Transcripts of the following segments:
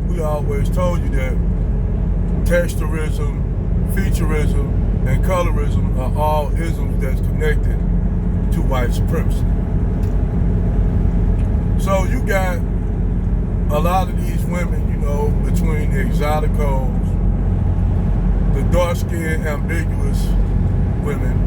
we always told you that texturism, featurism, and colorism are all isms that's connected to white supremacy. So you got a lot of these women, you know, between the exoticos, the dark-skinned ambiguous women,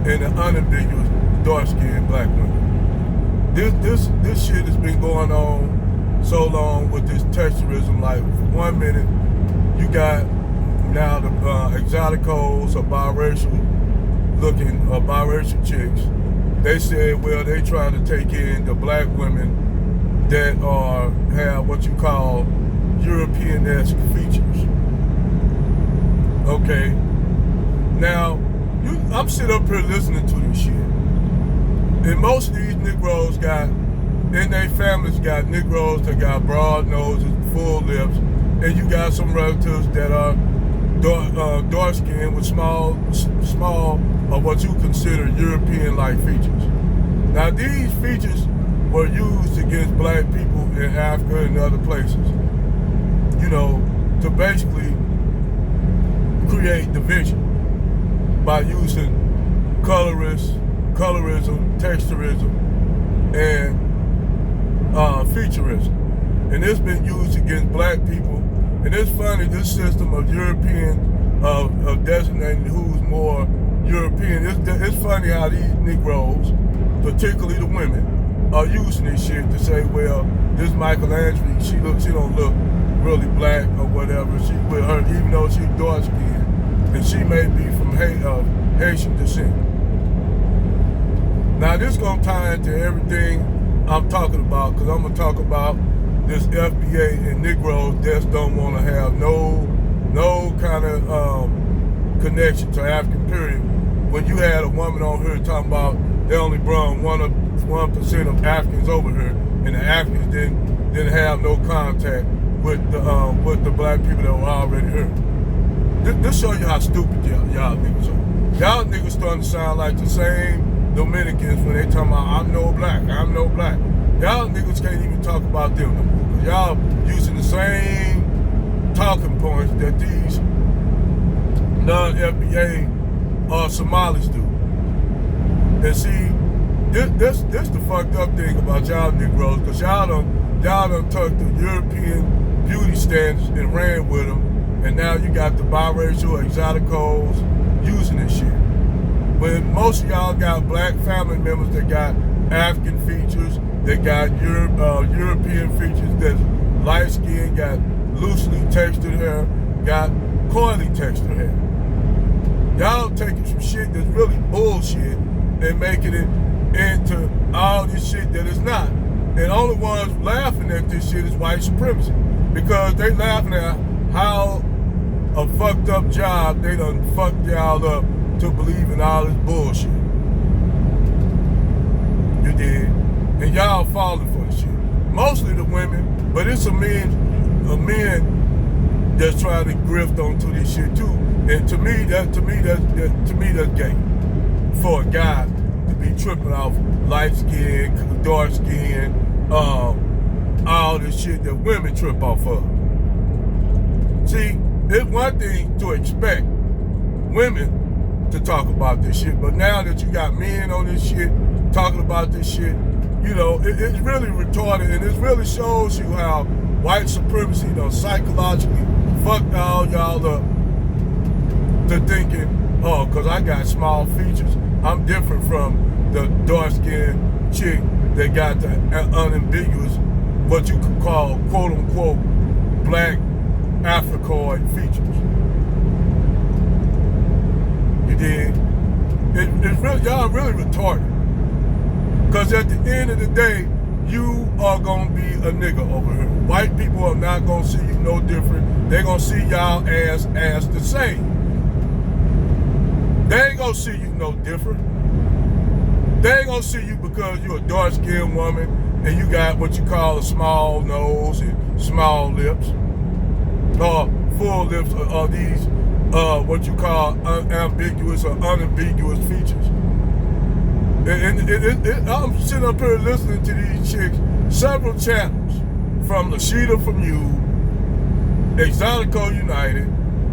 and the unambiguous dark-skinned black women. This shit has been going on so long with this texturism. Like, for 1 minute, you got now the exoticos or biracial chicks. They said, well, they trying to take in the black women that have what you call European-esque features. Okay. Now, I'm sitting up here listening to this shit. And most of these Negroes in their families got Negroes that got broad noses, full lips, and you got some relatives that are dark skinned with small or what you consider European-like features. Now these features were used against black people in Africa and other places, you know, to basically create division by using colorism, texturism, and featurism. And it's been used against black people. And it's funny, this system of of designating who's more European, it's funny how these Negroes, particularly the women, are using this shit to say, well, this Michelangelo, she don't look really black or whatever. She with her, even though she's dark skinned, and she may be from Haitian descent. Now this gonna tie into everything I'm talking about, because I'm gonna talk about this FBA and Negroes that don't want to have no kind of connection to African period. When you had a woman on here talking about they only brought 1% of Africans over here, and the Africans didn't have no contact with the black people that were already here. This show you how stupid y'all niggas are. Y'all niggas starting to sound like the same Dominicans when they talking about I'm no black. Y'all niggas can't even talk about them no more. Y'all using the same talking points that these non-FBA Somalis do. And see, this the fucked up thing about y'all Negroes, because y'all done took the European beauty standards and ran with them, and now you got the biracial exoticos using this shit. When most of y'all got black family members that got African features, they got European features, that's light skin, got loosely textured hair, got coily textured hair. Y'all taking some shit that's really bullshit and making it into all this shit that it's not. And only ones laughing at this shit is white supremacy, because they laughing at how a fucked up job they done fucked y'all up to believe in all this bullshit. You did. And y'all falling for the shit. Mostly the women, but it's a men that's trying to grift onto this shit too. And to me that's gay. For a guy to be tripping off light skin, dark skin, all this shit that women trip off of. See, it's one thing to expect women to talk about this shit, but now that you got men on this shit talking about this shit, you know, it's really retarded, and it really shows you how white supremacy done psychologically fucked all y'all up to thinking, oh, because I got small features, I'm different from the dark-skinned chick that got the unambiguous, what you could call, quote-unquote, black Africoid features. You dig? It's really, y'all really retarded. Because at the end of the day, you are going to be a nigga over here. White people are not going to see you no different. They're going to see y'all as the same. They ain't going to see you no different. They ain't going to see you because you're a dark-skinned woman and you got what you call a small nose and small lips. Or full lips are these what you call ambiguous or unambiguous features. And I'm sitting up here listening to these chicks, several channels, from Lashida from You, Exotico United,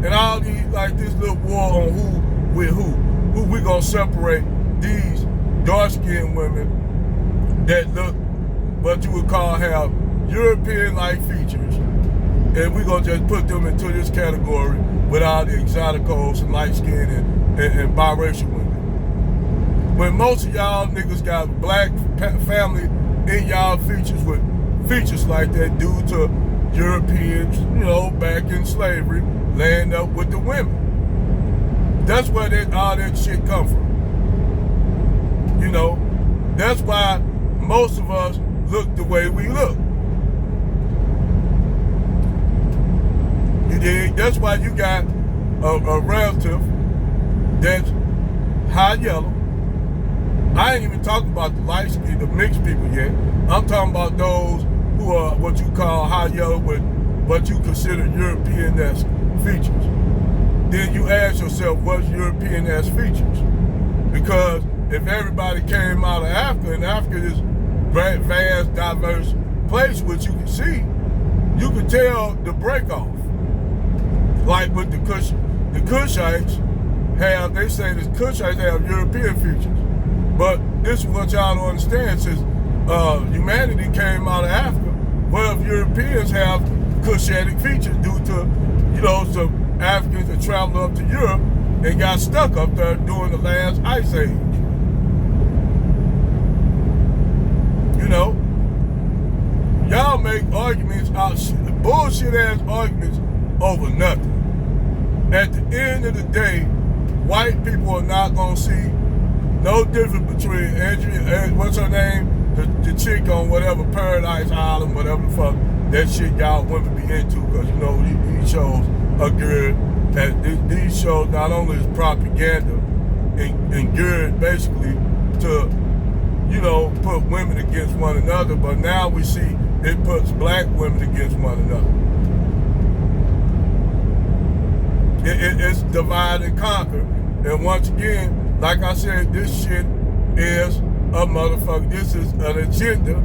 and all these, like this little war on who with who we gonna separate these dark-skinned women that look what you would call have European-like features, and we gonna just put them into this category with all the exoticos and light-skinned and biracial women. When most of y'all niggas got black family in y'all features with features like that due to Europeans, you know, back in slavery, laying up with the women. That's where all that shit come from. You know, that's why most of us look the way we look. You dig? That's why you got a relative that's high yellow. I ain't even talking about the light skin, the mixed people yet. I'm talking about those who are what you call high yellow with what you consider European-esque features. Then you ask yourself, what's European-esque features? Because if everybody came out of Africa, and Africa is vast, diverse place, which you can see, you can tell the break-off. Like with the Kushites have, they say the Kushites have European features. But this is what y'all don't understand, since humanity came out of Africa. Well, if Europeans have Cushitic features due to, you know, some Africans that traveled up to Europe and got stuck up there during the last ice age. You know, y'all make arguments out, bullshit ass arguments over nothing. At the end of the day, white people are not gonna see no difference between Andrea, what's her name? The chick on whatever Paradise Island, whatever the fuck that shit y'all women be into, because you know these shows are good. And these shows not only is propaganda and good basically to, you know, put women against one another, but now we see it puts black women against one another. It's divide and conquer. And once again, like I said, this shit is a motherfucker. This is an agenda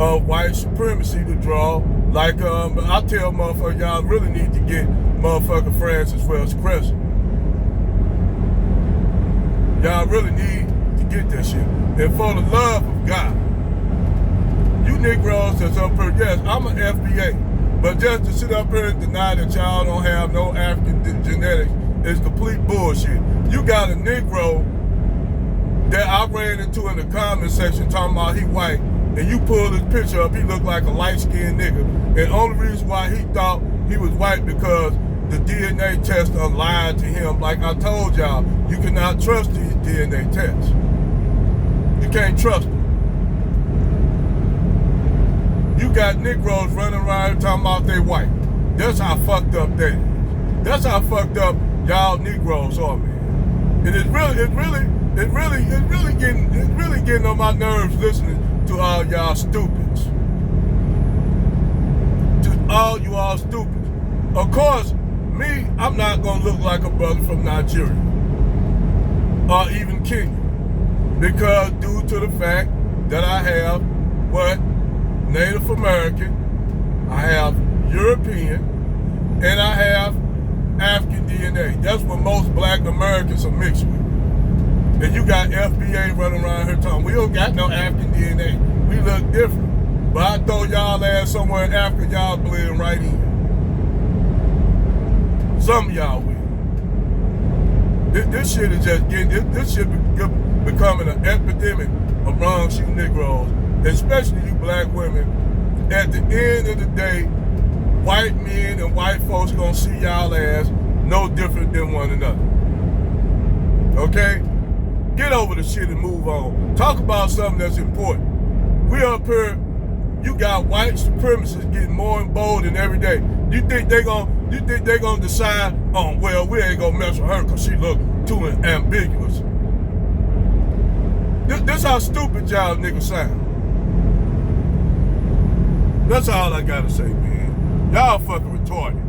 of white supremacy to draw. Like I tell motherfuckers, y'all really need to get motherfucker Francis Welch Crescent. Y'all really need to get that shit. And for the love of God, you Negroes that's up here, yes, I'm an FBA, but just to sit up here and deny that y'all don't have no African genetics is complete bullshit. You got a Negro that I ran into in the comment section talking about he white, and you pull his picture up, he looked like a light-skinned nigga. And the only reason why he thought he was white because the DNA test lied to him. Like I told y'all, you cannot trust these DNA tests. You can't trust them. You got Negroes running around here talking about they white. That's how fucked up they is. That's how fucked up y'all Negroes are, man. And it's really getting on my nerves listening to all y'all stupids. To all you all stupids. Of course, me, I'm not gonna look like a brother from Nigeria or even Kenya, because due to the fact that I have what? Native American, I have European, and I have African DNA. That's what most black Americans are mixed with. And you got FBA running around here talking, we don't got no African DNA. We look different. But I throw y'all ass somewhere in Africa, y'all blend right in. Some of y'all will. This shit is just getting, this shit becoming an epidemic amongst you Negroes, especially you black women. At the end of the day, white men and white folks gonna see y'all ass no different than one another. Okay? Get over the shit and move on. Talk about something that's important. We up here, you got white supremacists getting more emboldened every day. You think they gonna decide, oh, well, we ain't gonna mess with her because she look too ambiguous. This how stupid y'all niggas sound. That's all I gotta say, man. Y'all fucking retarded.